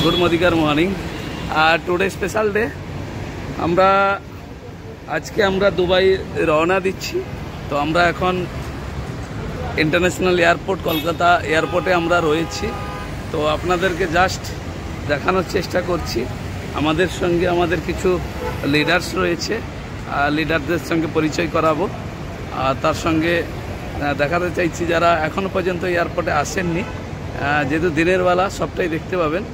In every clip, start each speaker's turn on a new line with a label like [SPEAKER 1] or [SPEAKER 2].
[SPEAKER 1] Good मोदिकार morning today special day আমরা আজকে আমরা দুবাই রওনা দিচ্ছি। তো আমরা এখন ইন্টারন্যাশনাল এয়ারপোর্ট কলকাতা এয়ারপোর্টে আমরা রয়েছি। তো আপনাদেরকে জাস্ট দেখানোর চেষ্টা করছি আমাদের সঙ্গে আমাদের কিছু লিডার্স রয়েছে, লিডারদের সঙ্গে পরিচয় করাবো। তার সঙ্গে দেখাতে চাইছি যারা এখনও পর্যন্ত এয়ারপোর্টে আসেননি, যেহেতু দিনের বেলা সবটাই দেখতে পাবেন।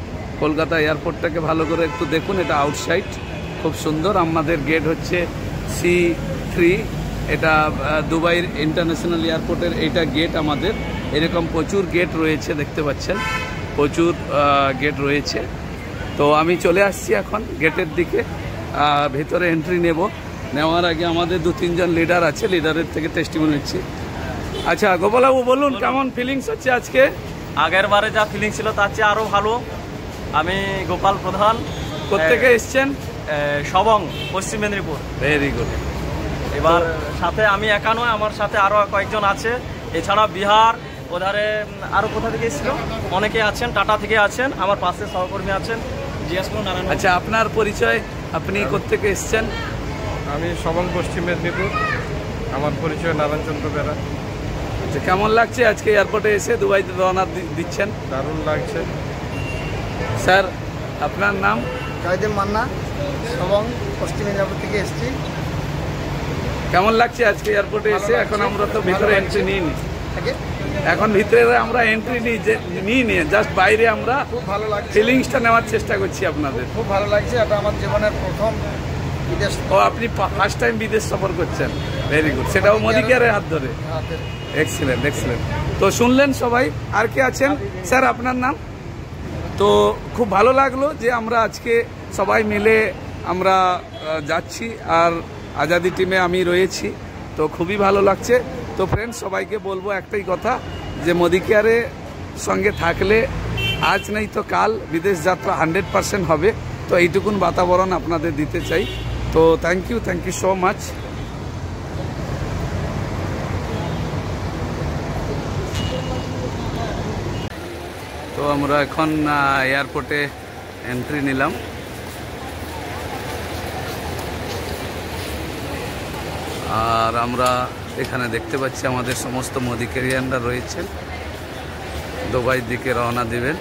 [SPEAKER 1] কলকাতা এয়ারপোর্টটাকে ভালো করে একটু দেখুন, এটা আউটসাইড খুব সুন্দর। আমাদের গেট হচ্ছে C3, এটা দুবাইয়ের ইন্টারন্যাশনাল এয়ারপোর্টের এইটা গেট আমাদের। এরকম প্রচুর গেট রয়েছে, দেখতে পাচ্ছেন প্রচুর গেট রয়েছে। তো আমি চলে আসছি এখন গেটের দিকে, ভেতরে এন্ট্রি নেওয়ার আগে আমাদের 2-3 জন লিডার আছে, লিডারের থেকে টেস্টিমনি নিচ্ছি। আচ্ছা গোপালবাবু বলুন কেমন ফিলিংস হচ্ছে আজকে?
[SPEAKER 2] আগের বারে যা ফিলিং ছিল তার চেয়ে আরও ভালো। আমি গোপাল প্রধান,
[SPEAKER 1] কোত্থেকে এসছেন?
[SPEAKER 2] সবং, পশ্চিম মেদিনীপুর।
[SPEAKER 1] Very good.
[SPEAKER 2] এবার সাথে আমি একা নয়, আমার সাথে আরও কয়েকজন আছে। এছাড়া বিহার, ওধারে আরও কোথা থেকে এসেছিল অনেকে আছেন, টাটা থেকে আছেন, আমার পাশে সহকর্মী আছেন, জিজ্ঞাসা করুন নারায়ণ।
[SPEAKER 1] আচ্ছা আপনার পরিচয়, আপনি কোত্থেকে এসছেন?
[SPEAKER 3] আমি সবং, পশ্চিম মেদিনীপুর। আমার পরিচয় নারায়ণচন্দ্র বেরা।
[SPEAKER 1] আচ্ছা কেমন লাগছে আজকে এয়ারপোর্টে এসে দুবাইতে রওনা দিচ্ছেন?
[SPEAKER 3] দারুণ লাগছে।
[SPEAKER 1] স্যার আপনার নাম?
[SPEAKER 4] জয়দেব মান্না, সবং, পশ্চিম মেদিনীপুর থেকে এসেছি।
[SPEAKER 1] কেমন লাগছে আজকে এয়ারপোর্টে এসে? এখন আমরা তো ভিতরে এন্ট্রি নিইনি,
[SPEAKER 4] থেকে
[SPEAKER 1] এখন ভিতরে আমরা এন্ট্রি নিয়ে জাস্ট বাইরে আমরা
[SPEAKER 4] খুব ভালো লাগছে,
[SPEAKER 1] ফিলিংসটা নেওয়ার চেষ্টা করছি আপনাদের।
[SPEAKER 4] খুব ভালো লাগছে। এটা আমার জীবনের প্রথম বিদেশ।
[SPEAKER 1] ও আপনি ফার্স্ট টাইম বিদেশ সফর করছেন, ভেরি গুড, সেটাও মোদি কেয়ারের হাত ধরে। Excellent excellent. তো শুনলেন সবাই, আর কে আছেন? স্যার আপনার নাম? তো খুব ভালো লাগলো যে আমরা আজকে সবাই মিলে আমরা যাচ্ছি, আর আজাদি টিমে আমি রয়েছি, তো খুবই ভালো লাগছে। তো ফ্রেন্ডস সবাইকে বলবো একটাই কথা, যে মোদি কেয়ারে সঙ্গে থাকলে আজ নেই তো কাল বিদেশ যাত্রা 100% হবে। তো এইটুকুন বাতাবরণ আপনাদের দিতে চাই। তো থ্যাংক ইউ সো মাচ। তো আমরা এখন এয়ারপোর্টে এন্ট্রি নিলাম। আর আমরা এখানে দেখতে পাচ্ছি আমাদের সমস্ত মোদি ক্যারিয়াররা রয়েছেন, দুবাইয়ের দিকে রওনা দেবেন।